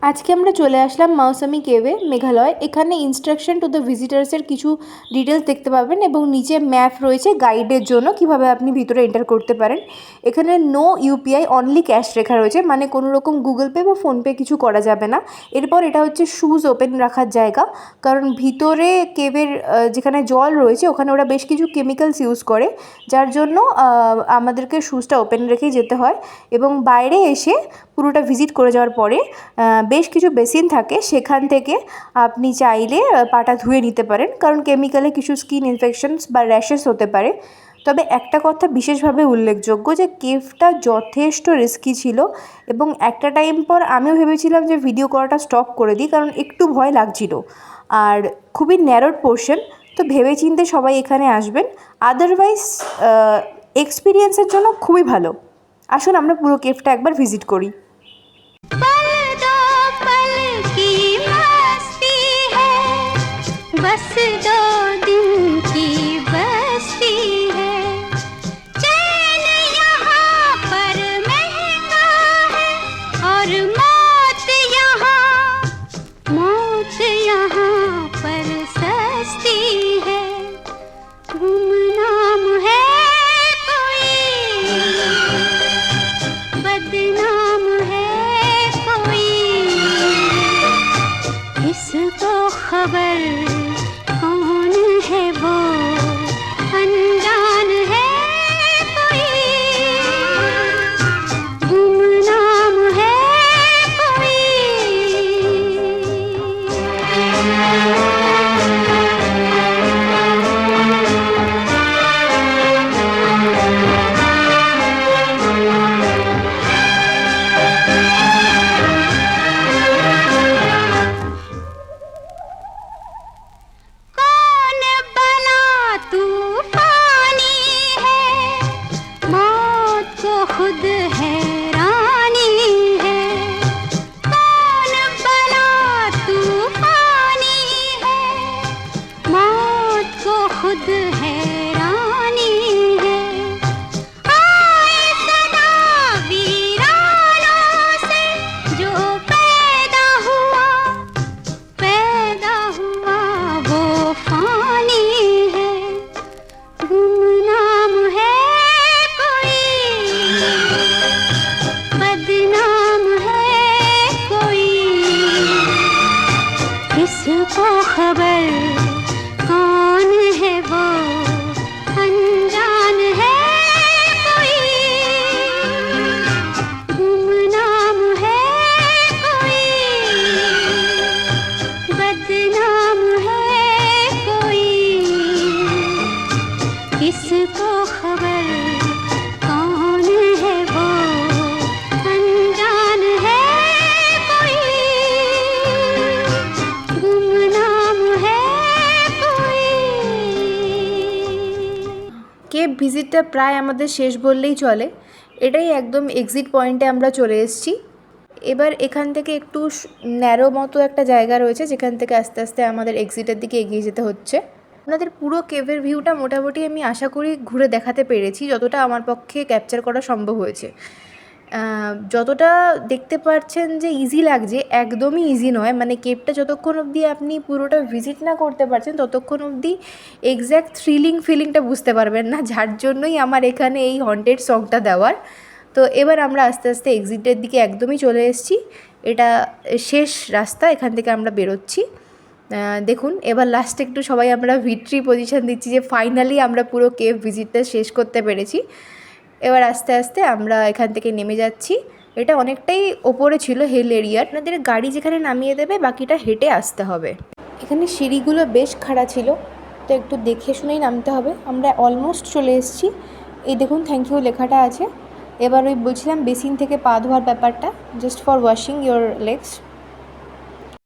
আজকে আমরা চলে আসলাম মৌসুমী কেভে মেঘালয়। এখানে ইনস্ট্রাকশন টু দ্য ভিজিটার্সের কিছু ডিটেলস দেখতে পাবেন এবং নিচে ম্যাপ রয়েছে গাইডের জন্য কিভাবে আপনি ভিতরে এন্টার করতে পারেন। এখানে নো ইউপিআই অনলি ক্যাশ লেখা রয়েছে, মানে কোনো রকম গুগল পে বা ফোনপে কিছু করা যাবে না। এরপর এটা হচ্ছে শুজ ওপেন রাখার জায়গা, কারণ ভিতরে কেভের যেখানে জল রয়েছে ওখানে ওরা বেশ কিছু কেমিক্যালস ইউজ করে, যার জন্য আমাদেরকে শুজটা ওপেন রেখেই যেতে হয়। এবং বাইরে এসে পুরোটা ভিজিট করে যাওয়ার পরে বেশ কিছু বেসিন থাকে, সেখান থেকে আপনি চাইলে পাটা ধুয়ে নিতে পারেন, কারণ কেমিক্যালে কিছু স্কিন ইনফেকশনস বা র্যাশেস হতে পারে। তবে একটা কথা বিশেষভাবে উল্লেখযোগ্য যে কেভটা যথেষ্ট রিস্কি ছিল এবং একটা টাইম পর আমিও ভেবেছিলাম যে ভিডিও করাটা স্টপ করে দিই, কারণ একটু ভয় লাগছিল। আর খুবই ন্যারোড পোর্শন, তো ভেবেচিন্তে সবাই এখানে আসবেন। আদারওয়াইজ এক্সপিরিয়েন্সের জন্য খুবই ভালো। আসুন আমরা পুরো কেভটা একবার ভিজিট করি। बस 2 दिन की बस्ती है, चैन यहाँ पर महंगा है और मौत यहाँ पर सस्ती है। गुमनाम है कोई, बदनाम है कोई, इसको खबर कौन है वो अनजान है कोई, गुमनाम है कोई। कौन बना तूफानी है, मौत को खुद हैरानी है। कौन बना तूफानी है, मौत को खुद हैरानी है। आए सदा वीरानों से जो पैदा हुआ वो फानी है। गुमनाम है कोई, बदनाम है कोई, किसको खबर कौन है वो अनजान है कोई, गुमनाम है कोई, बदनाम है कोई, किसको खबर कौन है वो अनजान है कोई, गुमनाम है कोई। কেভ ভিজিটটা প্রায় আমাদের শেষ বললেই চলে। এটাই একদম এক্সিট পয়েন্টে আমরা চলে এসেছি। এবার এখান থেকে একটু ন্যারো মতো একটা জায়গা রয়েছে, যেখান থেকে আস্তে আস্তে আমাদের এক্সিটের দিকে এগিয়ে যেতে হচ্ছে। আপনাদের পুরো কেভের ভিউটা মোটামুটি আমি আশা করি ঘুরে দেখাতে পেরেছি, যতটা আমার পক্ষে ক্যাপচার করা সম্ভব হয়েছে। যতটা দেখতে পাচ্ছেন যে ইজি লাগছে, একদমই ইজি নয়। মানে কেভটা যতক্ষণ অবধি আপনি পুরোটা ভিজিট না করতে পারছেন ততক্ষণ অবধি এক্স্যাক্ট ফিলিংটা বুঝতে পারবেন না, যার জন্যই আমার এখানে এই হন্টেড সংটা দেওয়ার। তো এবার আমরা আস্তে আস্তে এক্সিটের দিকে একদমই চলে এসেছি। এটা শেষ রাস্তা, এখান থেকে আমরা বেরোচ্ছি। দেখুন এবার লাস্টে একটু সবাই আমরা ভিক্টরি পজিশন দিচ্ছি যে ফাইনালি আমরা পুরো কেভ ভিজিটটা শেষ করতে পেরেছি। এবার আস্তে আস্তে আমরা এখান থেকে নেমে যাচ্ছি। এটা অনেকটাই ওপরে ছিল হিল এরিয়ার, আপনাদের গাড়ি যেখানে নামিয়ে দেবে বাকিটা হেঁটে আসতে হবে। এখানে সিঁড়িগুলো বেশ খাড়া ছিল, তো একটু দেখে শুনেই নামতে হবে। আমরা অলমোস্ট চলে এসেছি। এই দেখুন থ্যাংক ইউ লেখাটা আছে। এবার ওই বলছিলাম বেসিন থেকে পা ধোয়ার ব্যাপারটা, just for washing your legs.